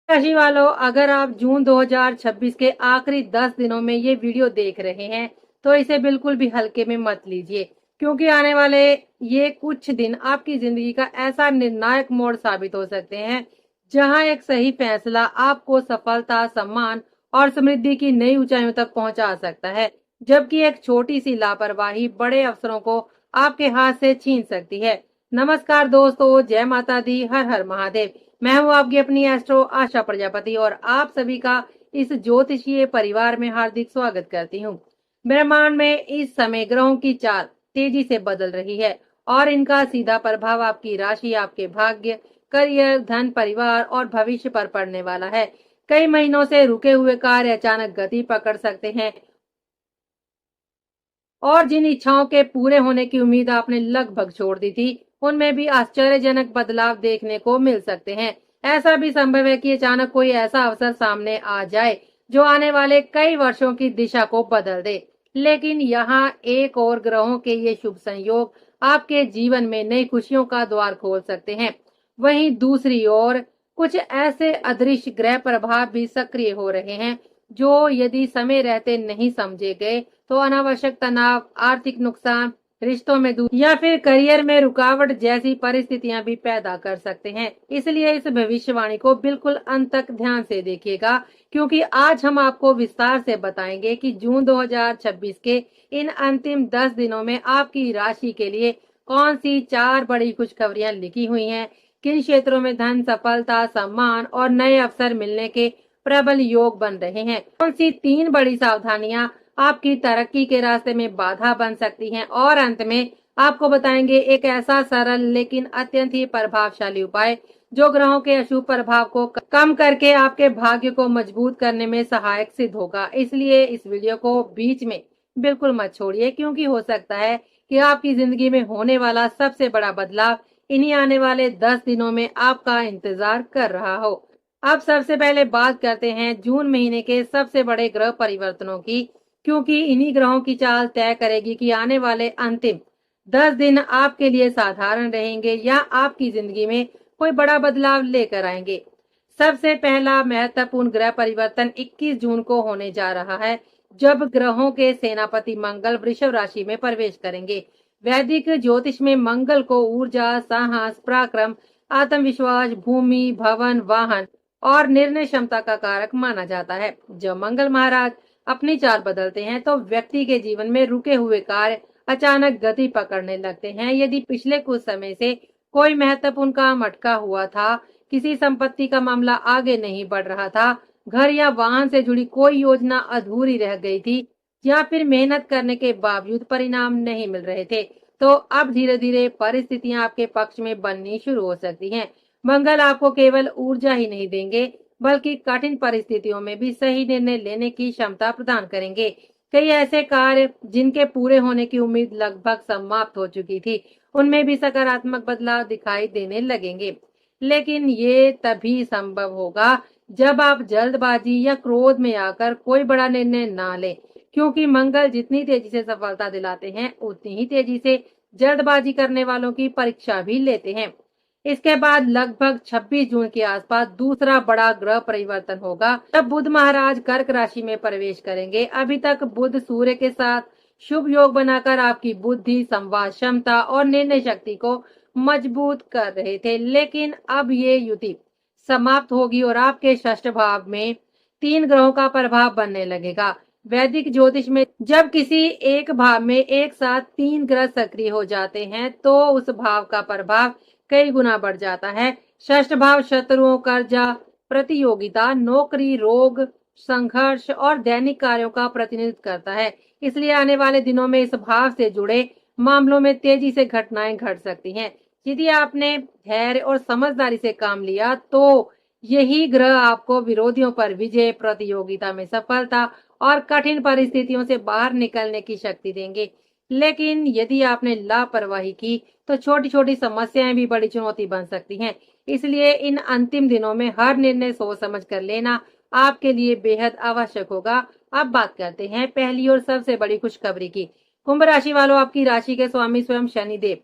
राशि वालों, अगर आप जून 2026 के आखिरी 10 दिनों में ये वीडियो देख रहे हैं तो इसे बिल्कुल भी हल्के में मत लीजिए, क्योंकि आने वाले ये कुछ दिन आपकी जिंदगी का ऐसा निर्णायक मोड़ साबित हो सकते हैं जहां एक सही फैसला आपको सफलता, सम्मान और समृद्धि की नई ऊंचाइयों तक पहुंचा सकता है, जबकि एक छोटी सी लापरवाही बड़े अवसरों को आपके हाथ से छीन सकती है। नमस्कार दोस्तों, जय माता दी, हर हर महादेव। मैं हूं आपकी अपनी एस्ट्रो आशा प्रजापति और आप सभी का इस ज्योतिषीय परिवार में हार्दिक स्वागत करती हूं। ब्रह्मांड में इस समय ग्रहों की चाल तेजी से बदल रही है और इनका सीधा प्रभाव आपकी राशि, आपके भाग्य, करियर, धन, परिवार और भविष्य पर पड़ने वाला है। कई महीनों से रुके हुए कार्य अचानक गति पकड़ सकते हैं और जिन इच्छाओं के पूरे होने की उम्मीद आपने लगभग छोड़ दी थी, उनमें भी आश्चर्यजनक बदलाव देखने को मिल सकते हैं। ऐसा भी संभव है कि अचानक कोई ऐसा अवसर सामने आ जाए जो आने वाले कई वर्षों की दिशा को बदल दे। लेकिन यहाँ एक और ग्रहों के ये शुभ संयोग आपके जीवन में नई खुशियों का द्वार खोल सकते हैं। वहीं दूसरी ओर कुछ ऐसे अदृश्य ग्रह प्रभाव भी सक्रिय हो रहे हैं जो यदि समय रहते नहीं समझे गए तो अनावश्यक तनाव, आर्थिक नुकसान, रिश्तों में दूरी या फिर करियर में रुकावट जैसी परिस्थितियां भी पैदा कर सकते हैं। इसलिए इस भविष्यवाणी को बिल्कुल अंत तक ध्यान से देखिएगा, क्योंकि आज हम आपको विस्तार से बताएंगे कि जून 2026 के इन अंतिम 10 दिनों में आपकी राशि के लिए कौन सी 4 बड़ी खुशखबरियां लिखी हुई हैं, किन क्षेत्रों में धन, सफलता, सम्मान और नए अवसर मिलने के प्रबल योग बन रहे हैं, कौन सी 3 बड़ी सावधानियां आपकी तरक्की के रास्ते में बाधा बन सकती हैं और अंत में आपको बताएंगे एक ऐसा सरल लेकिन अत्यंत ही प्रभावशाली उपाय जो ग्रहों के अशुभ प्रभाव को कम करके आपके भाग्य को मजबूत करने में सहायक सिद्ध होगा। इसलिए इस वीडियो को बीच में बिल्कुल मत छोड़िए, क्योंकि हो सकता है कि आपकी जिंदगी में होने वाला सबसे बड़ा बदलाव इन्हीं आने वाले 10 दिनों में आपका इंतजार कर रहा हो। अब सबसे पहले बात करते हैं जून महीने के सबसे बड़े ग्रह परिवर्तनों की, क्योंकि इन्हीं ग्रहों की चाल तय करेगी कि आने वाले अंतिम 10 दिन आपके लिए साधारण रहेंगे या आपकी जिंदगी में कोई बड़ा बदलाव लेकर आएंगे। सबसे पहला महत्वपूर्ण ग्रह परिवर्तन 21 जून को होने जा रहा है, जब ग्रहों के सेनापति मंगल वृषभ राशि में प्रवेश करेंगे। वैदिक ज्योतिष में मंगल को ऊर्जा, साहस, पराक्रम, आत्मविश्वास, भूमि, भवन, वाहन और निर्णय क्षमता का कारक माना जाता है। जब मंगल महाराज अपनी चाल बदलते हैं तो व्यक्ति के जीवन में रुके हुए कार्य अचानक गति पकड़ने लगते हैं। यदि पिछले कुछ समय से कोई महत्वपूर्ण काम अटका हुआ था, किसी संपत्ति का मामला आगे नहीं बढ़ रहा था, घर या वाहन से जुड़ी कोई योजना अधूरी रह गई थी या फिर मेहनत करने के बावजूद परिणाम नहीं मिल रहे थे, तो अब धीरे धीरे परिस्थितियां आपके पक्ष में बननी शुरू हो सकती हैं। मंगल आपको केवल ऊर्जा ही नहीं देंगे, बल्कि कठिन परिस्थितियों में भी सही निर्णय लेने की क्षमता प्रदान करेंगे। कई ऐसे कार्य जिनके पूरे होने की उम्मीद लगभग समाप्त हो चुकी थी, उनमें भी सकारात्मक बदलाव दिखाई देने लगेंगे। लेकिन ये तभी संभव होगा जब आप जल्दबाजी या क्रोध में आकर कोई बड़ा निर्णय ना लें, क्योंकि मंगल जितनी तेजी से सफलता दिलाते हैं, उतनी ही तेजी से जल्दबाजी करने वालों की परीक्षा भी लेते हैं। इसके बाद लगभग 26 जून के आसपास दूसरा बड़ा ग्रह परिवर्तन होगा, तब बुध महाराज कर्क राशि में प्रवेश करेंगे। अभी तक बुध सूर्य के साथ शुभ योग बनाकर आपकी बुद्धि, संवाद क्षमता और निर्णय शक्ति को मजबूत कर रहे थे, लेकिन अब ये युति समाप्त होगी और आपके षष्ठ भाव में 3 ग्रहों का प्रभाव बनने लगेगा। वैदिक ज्योतिष में जब किसी एक भाव में एक साथ 3 ग्रह सक्रिय हो जाते हैं तो उस भाव का प्रभाव कई गुना बढ़ जाता है। षष्ठ भाव शत्रुओं, कर्जा, प्रतियोगिता, नौकरी, रोग, संघर्ष और दैनिक कार्यों का प्रतिनिधित्व करता है। इसलिए आने वाले दिनों में इस भाव से जुड़े मामलों में तेजी से घटनाएं घट सकती हैं। यदि आपने धैर्य और समझदारी से काम लिया तो यही ग्रह आपको विरोधियों पर विजय, प्रतियोगिता में सफलता और कठिन परिस्थितियों से बाहर निकलने की शक्ति देंगे। लेकिन यदि आपने लापरवाही की तो छोटी छोटी समस्याएं भी बड़ी चुनौती बन सकती हैं। इसलिए इन अंतिम दिनों में हर निर्णय सोच समझ कर लेना आपके लिए बेहद आवश्यक होगा। अब बात करते हैं पहली और सबसे बड़ी खुशखबरी की। कुंभ राशि वालों, आपकी राशि के स्वामी स्वयं शनिदेव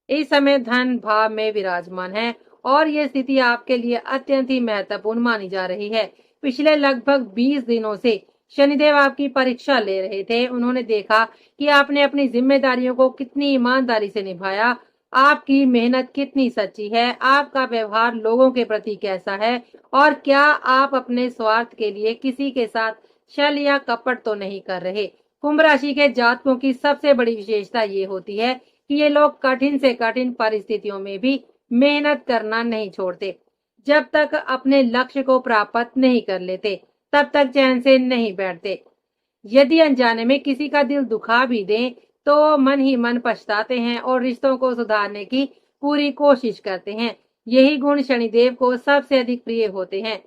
इस समय धन भाव में विराजमान है और ये स्थिति आपके लिए अत्यंत ही महत्वपूर्ण मानी जा रही है। पिछले लगभग 20 दिनों से शनिदेव आपकी परीक्षा ले रहे थे। उन्होंने देखा कि आपने अपनी जिम्मेदारियों को कितनी ईमानदारी से निभाया, आपकी मेहनत कितनी सच्ची है, आपका व्यवहार लोगों के प्रति कैसा है और क्या आप अपने स्वार्थ के लिए किसी के साथ छल या कपट तो नहीं कर रहे। कुंभ राशि के जातकों की सबसे बड़ी विशेषता ये होती है कि ये लोग कठिन से कठिन परिस्थितियों में भी मेहनत करना नहीं छोड़ते। जब तक अपने लक्ष्य को प्राप्त नहीं कर लेते तब तक चैन से नहीं बैठते। यदि अनजाने में किसी का दिल दुखा भी दें तो मन ही मन पछताते हैं और रिश्तों को सुधारने की पूरी कोशिश करते हैं। यही गुण शनिदेव को सबसे अधिक प्रिय होते हैं।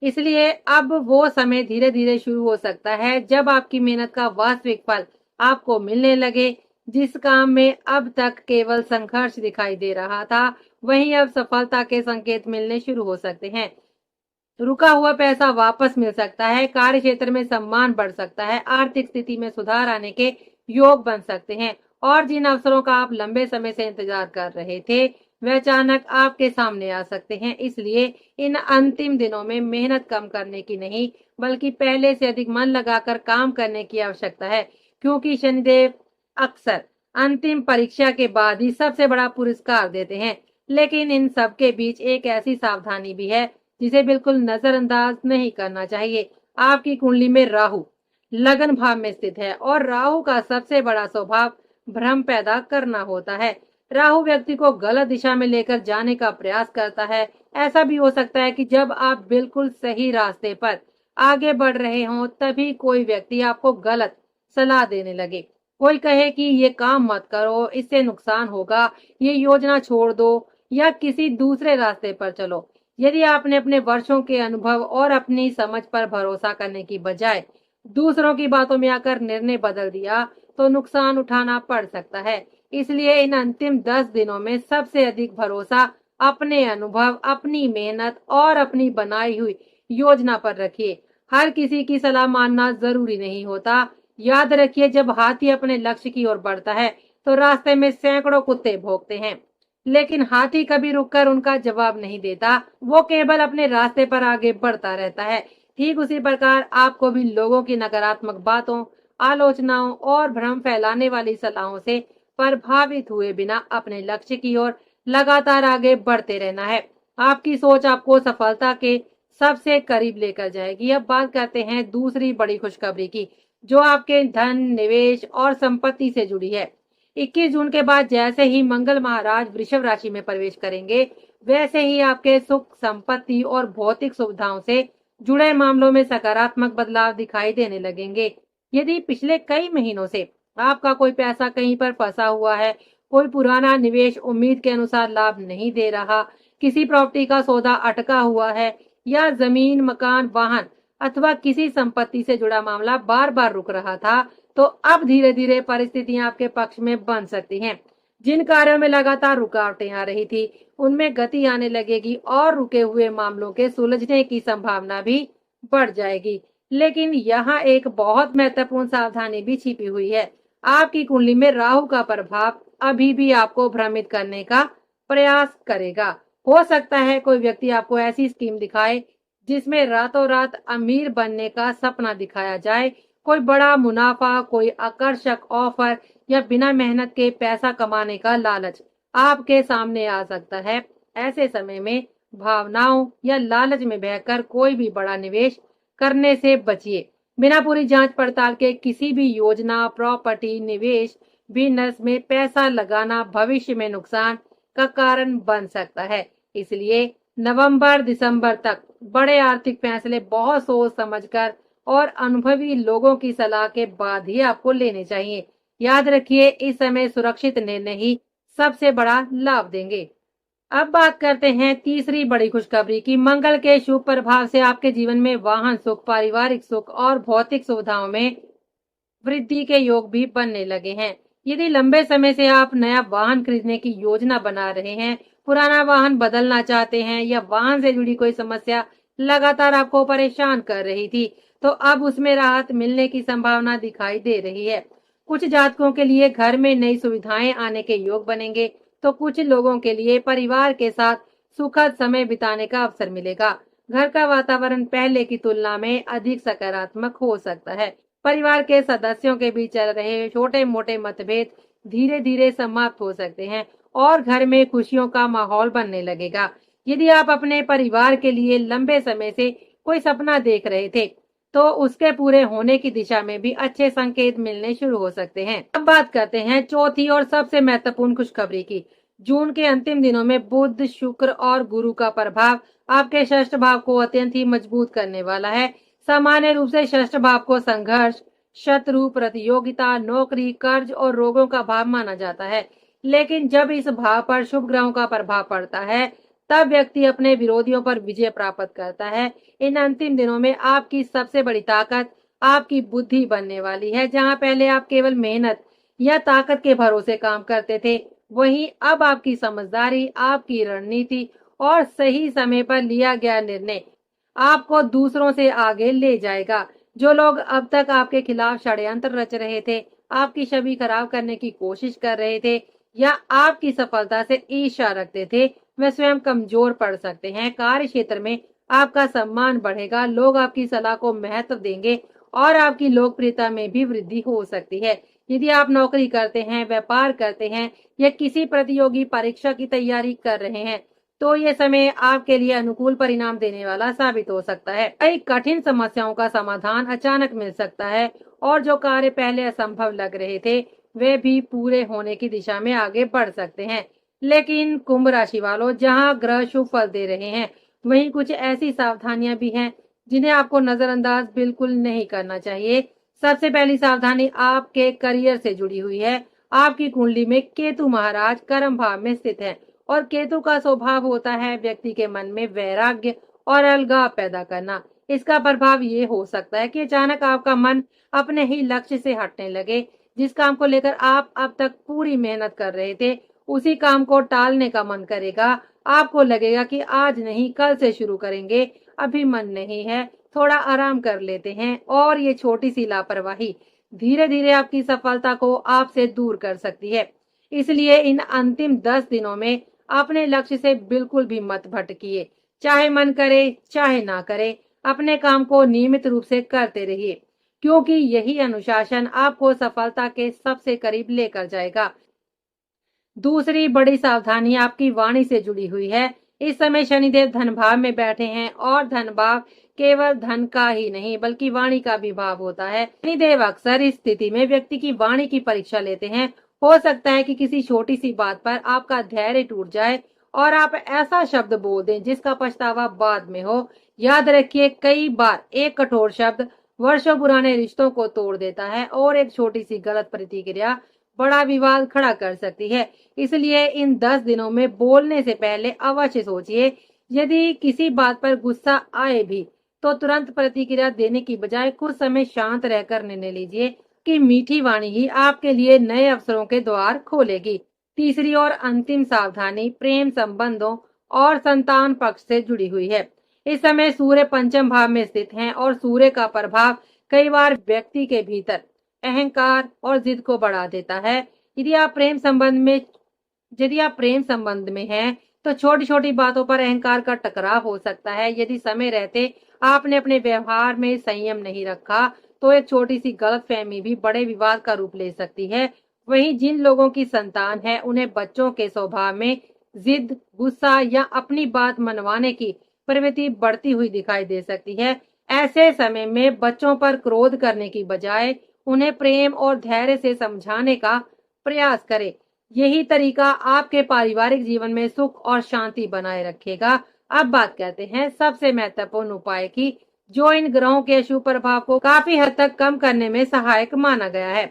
इसलिए अब वो समय धीरे धीरे शुरू हो सकता है जब आपकी मेहनत का वास्तविक फल आपको मिलने लगे। जिस काम में अब तक केवल संघर्ष दिखाई दे रहा था, वहीं अब सफलता के संकेत मिलने शुरू हो सकते हैं। रुका हुआ पैसा वापस मिल सकता है, कार्य क्षेत्र में सम्मान बढ़ सकता है, आर्थिक स्थिति में सुधार आने के योग बन सकते हैं और जिन अवसरों का आप लंबे समय से इंतजार कर रहे थे वे अचानक आपके सामने आ सकते हैं। इसलिए इन अंतिम दिनों में मेहनत कम करने की नहीं बल्कि पहले से अधिक मन लगाकर काम करने की आवश्यकता है, क्योंकि शनिदेव अक्सर अंतिम परीक्षा के बाद ही सबसे बड़ा पुरस्कार देते हैं। लेकिन इन सब के बीच एक ऐसी सावधानी भी है जिसे बिल्कुल नजरअंदाज नहीं करना चाहिए। आपकी कुंडली में राहु लगन भाव में स्थित है और राहु का सबसे बड़ा स्वभाव भ्रम पैदा करना होता है। राहु व्यक्ति को गलत दिशा में लेकर जाने का प्रयास करता है। ऐसा भी हो सकता है कि जब आप बिल्कुल सही रास्ते पर आगे बढ़ रहे हों तभी कोई व्यक्ति आपको गलत सलाह देने लगे। कोई कहे कि ये काम मत करो, इससे नुकसान होगा, ये योजना छोड़ दो या किसी दूसरे रास्ते पर चलो। यदि आपने अपने वर्षों के अनुभव और अपनी समझ पर भरोसा करने की बजाय दूसरों की बातों में आकर निर्णय बदल दिया तो नुकसान उठाना पड़ सकता है। इसलिए इन अंतिम 10 दिनों में सबसे अधिक भरोसा अपने अनुभव, अपनी मेहनत और अपनी बनाई हुई योजना पर रखिए। हर किसी की सलाह मानना जरूरी नहीं होता। याद रखिए, जब हाथी अपने लक्ष्य की ओर बढ़ता है तो रास्ते में सैकड़ों कुत्ते भौंकते हैं, लेकिन हाथी कभी रुककर उनका जवाब नहीं देता। वो केवल अपने रास्ते पर आगे बढ़ता रहता है। ठीक उसी प्रकार आपको भी लोगों की नकारात्मक बातों, आलोचनाओं और भ्रम फैलाने वाली सलाहों से प्रभावित हुए बिना अपने लक्ष्य की ओर लगातार आगे बढ़ते रहना है। आपकी सोच आपको सफलता के सबसे करीब लेकर जाएगी। अब बात करते हैं दूसरी बड़ी खुशखबरी की, जो आपके धन, निवेश और संपत्ति से जुड़ी है। 21 जून के बाद जैसे ही मंगल महाराज वृषभ राशि में प्रवेश करेंगे, वैसे ही आपके सुख, संपत्ति और भौतिक सुविधाओं से जुड़े मामलों में सकारात्मक बदलाव दिखाई देने लगेंगे। यदि पिछले कई महीनों से आपका कोई पैसा कहीं पर फंसा हुआ है, कोई पुराना निवेश उम्मीद के अनुसार लाभ नहीं दे रहा, किसी प्रॉपर्टी का सौदा अटका हुआ है या जमीन, मकान, वाहन अथवा किसी संपत्ति से जुड़ा मामला बार बार रुक रहा था, तो अब धीरे धीरे परिस्थितियां आपके पक्ष में बन सकती हैं। जिन कार्यों में लगातार रुकावटें आ रही थी उनमें गति आने लगेगी और रुके हुए मामलों के सुलझने की संभावना भी बढ़ जाएगी। लेकिन यहाँ एक बहुत महत्वपूर्ण सावधानी भी छिपी हुई है। आपकी कुंडली में राहु का प्रभाव अभी भी आपको भ्रमित करने का प्रयास करेगा। हो सकता है कोई व्यक्ति आपको ऐसी स्कीम दिखाए जिसमें रातों रात अमीर बनने का सपना दिखाया जाए। कोई बड़ा मुनाफा, कोई आकर्षक ऑफर या बिना मेहनत के पैसा कमाने का लालच आपके सामने आ सकता है। ऐसे समय में भावनाओं या लालच में बहकर कोई भी बड़ा निवेश करने से बचिए। बिना पूरी जांच पड़ताल के किसी भी योजना, प्रॉपर्टी, निवेश, बिजनेस में पैसा लगाना भविष्य में नुकसान का कारण बन सकता है। इसलिए नवंबर, दिसंबर तक बड़े आर्थिक फैसले बहुत सोच समझकर और अनुभवी लोगों की सलाह के बाद ही आपको लेने चाहिए। याद रखिए, इस समय सुरक्षित निर्णय ही सबसे बड़ा लाभ देंगे। अब बात करते हैं तीसरी बड़ी खुशखबरी की। मंगल के शुभ प्रभाव से आपके जीवन में वाहन सुख, पारिवारिक सुख और भौतिक सुविधाओं में वृद्धि के योग भी बनने लगे हैं। यदि लंबे समय से आप नया वाहन खरीदने की योजना बना रहे हैं, पुराना वाहन बदलना चाहते हैं या वाहन से जुड़ी कोई समस्या लगातार आपको परेशान कर रही थी, तो अब उसमें राहत मिलने की संभावना दिखाई दे रही है। कुछ जातकों के लिए घर में नई सुविधाएं आने के योग बनेंगे, तो कुछ लोगों के लिए परिवार के साथ सुखद समय बिताने का अवसर मिलेगा। घर का वातावरण पहले की तुलना में अधिक सकारात्मक हो सकता है। परिवार के सदस्यों के बीच चल रहे छोटे मोटे मतभेद धीरे धीरे समाप्त हो सकते हैं और घर में खुशियों का माहौल बनने लगेगा। यदि आप अपने परिवार के लिए लंबे समय से कोई सपना देख रहे थे, तो उसके पूरे होने की दिशा में भी अच्छे संकेत मिलने शुरू हो सकते हैं। अब बात करते हैं चौथी और सबसे महत्वपूर्ण खुशखबरी की। जून के अंतिम दिनों में बुध, शुक्र और गुरु का प्रभाव आपके षष्ठ भाव को अत्यंत ही मजबूत करने वाला है। सामान्य रूप से षष्ठ भाव को संघर्ष, शत्रु, प्रतियोगिता, नौकरी, कर्ज और रोगों का भाव माना जाता है। लेकिन जब इस भाव पर शुभ ग्रहों का प्रभाव पड़ता है, तब व्यक्ति अपने विरोधियों पर विजय प्राप्त करता है। इन अंतिम दिनों में आपकी सबसे बड़ी ताकत आपकी बुद्धि बनने वाली है। जहां पहले आप केवल मेहनत या ताकत के भरोसे काम करते थे, वहीं अब आपकी समझदारी, आपकी रणनीति और सही समय पर लिया गया निर्णय आपको दूसरों से आगे ले जाएगा। जो लोग अब तक आपके खिलाफ षड्यंत्र रच रहे थे, आपकी छवि खराब करने की कोशिश कर रहे थे या आपकी सफलता से ईर्ष्या रखते थे, वे स्वयं कमजोर पड़ सकते हैं। कार्य क्षेत्र में आपका सम्मान बढ़ेगा, लोग आपकी सलाह को महत्व देंगे और आपकी लोकप्रियता में भी वृद्धि हो सकती है। यदि आप नौकरी करते हैं, व्यापार करते हैं या किसी प्रतियोगी परीक्षा की तैयारी कर रहे हैं, तो ये समय आपके लिए अनुकूल परिणाम देने वाला साबित हो सकता है। कई कठिन समस्याओं का समाधान अचानक मिल सकता है और जो कार्य पहले असंभव लग रहे थे, वे भी पूरे होने की दिशा में आगे बढ़ सकते हैं। लेकिन कुंभ राशि वालों, जहां ग्रह शुभ फल दे रहे हैं, वहीं कुछ ऐसी सावधानियां भी हैं जिन्हें आपको नजरअंदाज बिल्कुल नहीं करना चाहिए। सबसे पहली सावधानी आपके करियर से जुड़ी हुई है। आपकी कुंडली में केतु महाराज कर्म भाव में स्थित है और केतु का स्वभाव होता है व्यक्ति के मन में वैराग्य और अलगाव पैदा करना। इसका प्रभाव ये हो सकता है कि अचानक आपका मन अपने ही लक्ष्य से हटने लगे। जिस काम को लेकर आप अब तक पूरी मेहनत कर रहे थे, उसी काम को टालने का मन करेगा। आपको लगेगा कि आज नहीं, कल से शुरू करेंगे, अभी मन नहीं है, थोड़ा आराम कर लेते हैं। और ये छोटी सी लापरवाही धीरे धीरे आपकी सफलता को आपसे दूर कर सकती है। इसलिए इन अंतिम 10 दिनों में अपने लक्ष्य से बिल्कुल भी मत भटकिए। चाहे मन करे चाहे ना करे, अपने काम को नियमित रूप से करते रहिए, क्योंकि यही अनुशासन आपको सफलता के सबसे करीब लेकर जाएगा। दूसरी बड़ी सावधानी आपकी वाणी से जुड़ी हुई है। इस समय शनिदेव धन भाव में बैठे हैं और धन भाव केवल धन का ही नहीं बल्कि वाणी का भी भाव होता है। शनिदेव अक्सर इस स्थिति में व्यक्ति की वाणी की परीक्षा लेते हैं। हो सकता है कि किसी छोटी सी बात पर आपका धैर्य टूट जाए और आप ऐसा शब्द बोल दें जिसका पछतावा बाद में हो। याद रखिए, कई बार एक कठोर शब्द वर्षों पुराने रिश्तों को तोड़ देता है और एक छोटी सी गलत प्रतिक्रिया बड़ा विवाद खड़ा कर सकती है। इसलिए इन 10 दिनों में बोलने से पहले अवश्य सोचिए। यदि किसी बात पर गुस्सा आए भी, तो तुरंत प्रतिक्रिया देने की बजाय कुछ समय शांत रहकर निर्णय लीजिए कि मीठी वाणी ही आपके लिए नए अवसरों के द्वार खोलेगी। तीसरी और अंतिम सावधानी प्रेम संबंधों और संतान पक्ष से जुड़ी हुई है। इस समय सूर्य पंचम भाव में स्थित हैं और सूर्य का प्रभाव कई बार व्यक्ति के भीतर अहंकार और जिद को बढ़ा देता है। यदि आप प्रेम संबंध में हैं, तो छोटी छोटी बातों पर अहंकार का टकराव हो सकता है। यदि समय रहते आपने अपने व्यवहार में संयम नहीं रखा, तो एक छोटी सी गलतफहमी भी बड़े विवाद का रूप ले सकती है। वहीं जिन लोगों की संतान है, उन्हें बच्चों के स्वभाव में जिद, गुस्सा या अपनी बात मनवाने की प्रवृत्ति बढ़ती हुई दिखाई दे सकती है। ऐसे समय में बच्चों पर क्रोध करने की बजाय उन्हें प्रेम और धैर्य से समझाने का प्रयास करें। यही तरीका आपके पारिवारिक जीवन में सुख और शांति बनाए रखेगा। अब बात करते हैं सबसे महत्वपूर्ण उपाय की, जो इन ग्रहों के अशुभ प्रभाव को काफी हद तक कम करने में सहायक माना गया है।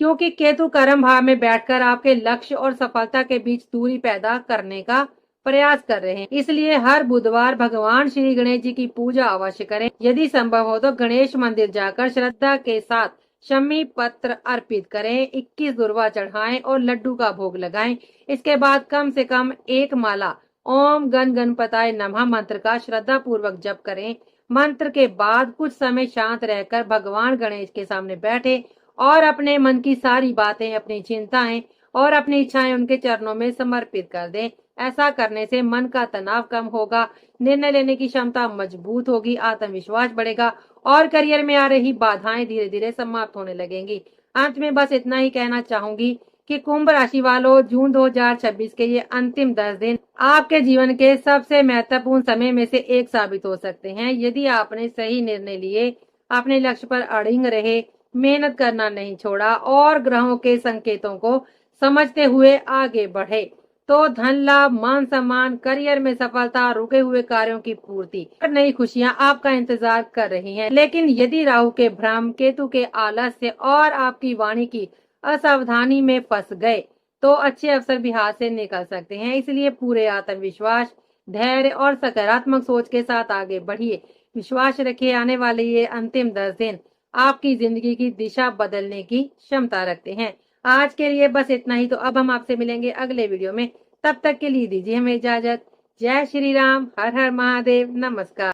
क्योंकि केतु कर्म भाव में बैठकर आपके लक्ष्य और सफलता के बीच दूरी पैदा करने का प्रयास कर रहे हैं, इसलिए हर बुधवार भगवान श्री गणेश जी की पूजा अवश्य करें। यदि संभव हो तो गणेश मंदिर जाकर श्रद्धा के साथ शमी पत्र अर्पित करें, 21 दुर्वा चढ़ाएं और लड्डू का भोग लगाएं। इसके बाद कम से कम एक माला ओम गण गणपताय नमः मंत्र का श्रद्धा पूर्वक जप करें। मंत्र के बाद कुछ समय शांत रहकर भगवान गणेश के सामने बैठे और अपने मन की सारी बातें, अपनी चिंताएं और अपनी इच्छाएं उनके चरणों में समर्पित कर दें। ऐसा करने से मन का तनाव कम होगा, निर्णय लेने की क्षमता मजबूत होगी, आत्मविश्वास बढ़ेगा और करियर में आ रही बाधाएं धीरे धीरे समाप्त होने लगेंगी। अंत में बस इतना ही कहना चाहूंगी कि कुंभ राशि वालों, जून 2026 के ये अंतिम 10 दिन आपके जीवन के सबसे महत्वपूर्ण समय में से एक साबित हो सकते हैं। यदि आपने सही निर्णय लिए, अपने लक्ष्य पर अड़िग रहे, मेहनत करना नहीं छोड़ा और ग्रहों के संकेतों को समझते हुए आगे बढ़े, तो धन लाभ, मान सम्मान, करियर में सफलता, रुके हुए कार्यों की पूर्ति और नई खुशियां आपका इंतजार कर रही हैं। लेकिन यदि राहु के भ्रम, केतु के आलस्य और आपकी वाणी की असावधानी में फंस गए, तो अच्छे अवसर भी हाथ से निकल सकते हैं। इसलिए पूरे आत्मविश्वास, धैर्य और सकारात्मक सोच के साथ आगे बढ़िए। विश्वास रखिए, आने वाले ये अंतिम 10 दिन आपकी जिंदगी की दिशा बदलने की क्षमता रखते हैं। आज के लिए बस इतना ही। तो अब हम आपसे मिलेंगे अगले वीडियो में। तब तक के लिए दीजिए हमें इजाजत। जय श्री राम, हर हर महादेव, नमस्कार।